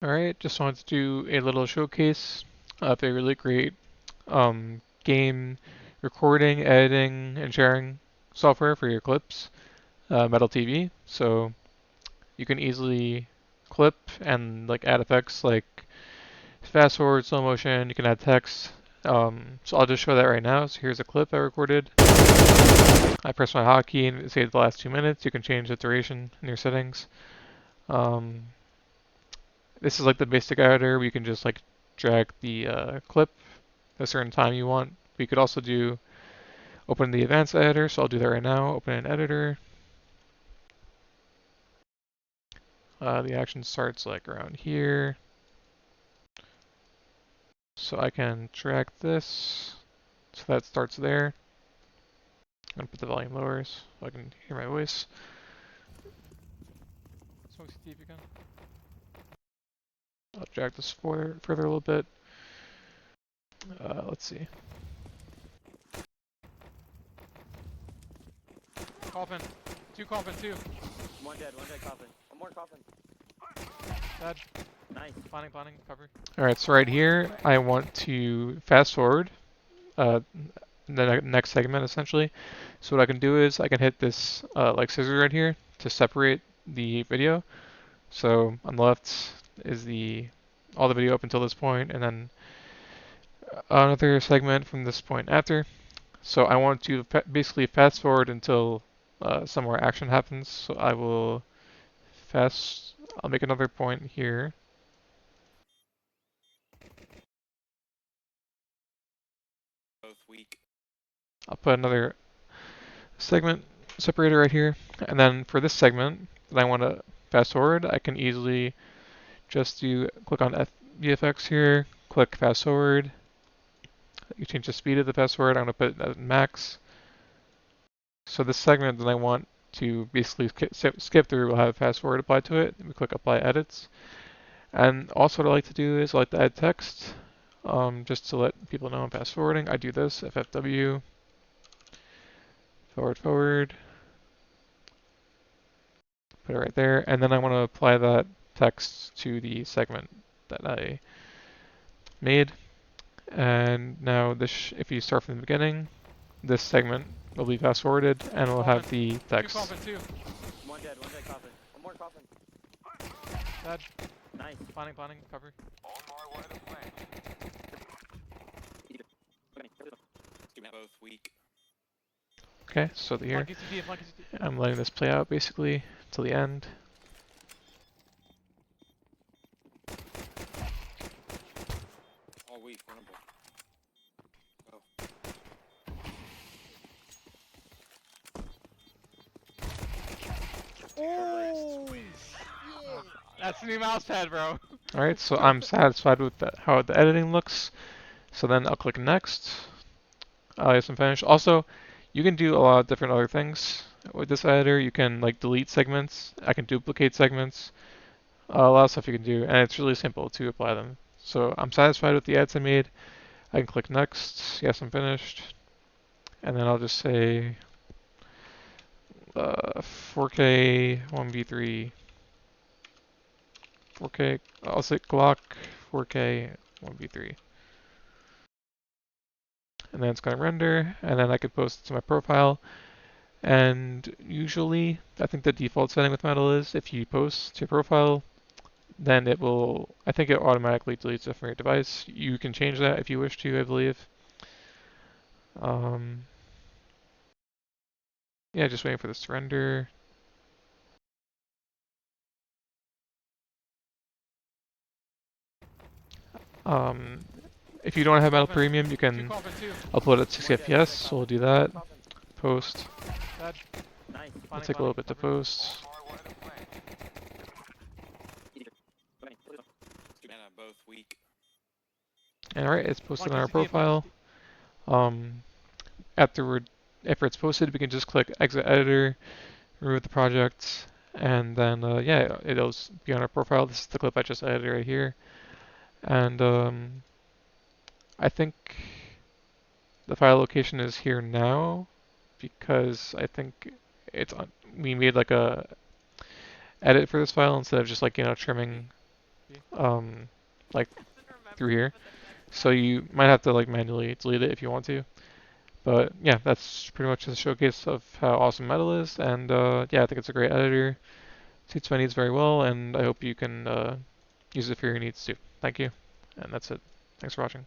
Alright, just wanted to do a little showcase of a really great game recording, editing, and sharing software for your clips, Metal TV. So you can easily clip and like add effects like fast forward, slow motion, you can add text. So I'll just show that right now. So here's a clip I recorded. I press my hotkey and it saves the last 2 minutes. You can change the duration in your settings. Um, This is like the basic editor where you can just like drag the clip a certain time you want. We could also do open the advanced editor, so I'll do that right now. Open an editor. The action starts like around here. So I can drag this. So that starts there. I'm gonna put the volume lower so I can hear my voice. Smoke CT if you can. I'll drag this further a little bit. Let's see. Coffin. Two coffin, two. One dead coffin. One more coffin. Dead. Nice. Planning, cover. Alright, so right here, I want to fast forward the next segment essentially. So what I can do is I can hit this like scissors right here to separate the video. So on the left is all the video up until this point, and then another segment from this point after. So I want to basically fast forward until some more action happens. So I'll make another point here. Both weak. I'll put another segment separator right here. And then for this segment that I want to fast forward, I can easily just click on VFX here, click fast forward. You change the speed of the fast forward. I'm going to put it at max. So this segment that I want to basically skip through will have fast forward applied to it. We click apply edits. And also what I like to do is I like to add text just to let people know I'm fast forwarding. I do this, FFW, forward, put it right there. And then I want to apply that text to the segment that I made. And now if you start from the beginning, this segment will be fast forwarded and will have the text. Two coffin, two. One dead coffin. One more coffin. Dead. Nice. Planning, cover. On my way to plan. Both weak. Okay, so here, I'm letting this play out basically till the end. All weak, Oh, that's the new mouse pad, bro. Alright, so I'm satisfied with how the editing looks. So then I'll click next. Yes, I'm finished. Also, you can do a lot of different other things with this editor. You can like delete segments. I can duplicate segments. A lot of stuff you can do, and it's really simple to apply them. So I'm satisfied with the ads I made. I can click next. Yes, I'm finished. And then I'll just say 4K 1v3. 4K. I'll say Glock 4K 1v3. And then it's going to render, and then I could post it to my profile. And usually, I think the default setting with Metal is if you post to your profile, then I think it automatically deletes it from your device. You can change that if you wish to, I believe. Yeah, just waiting for this to render. If you don't have Metal Premium, you can upload at 60 FPS, so we'll do that. Post. It'll take a little bit to post. Both weak. Alright, it's posted on our profile. After it's posted, we can just click exit editor, remove the project, and then yeah, it'll be on our profile. This is the clip I just edited right here. And I think the file location is here now because I think we made like a edit for this file instead of just like trimming like through here. So you might have to like manually delete it if you want to. But yeah, that's pretty much a showcase of how awesome Metal is, and yeah, I think it's a great editor. Suits my needs very well, and I hope you can use it for your needs too. Thank you, and that's it. Thanks for watching.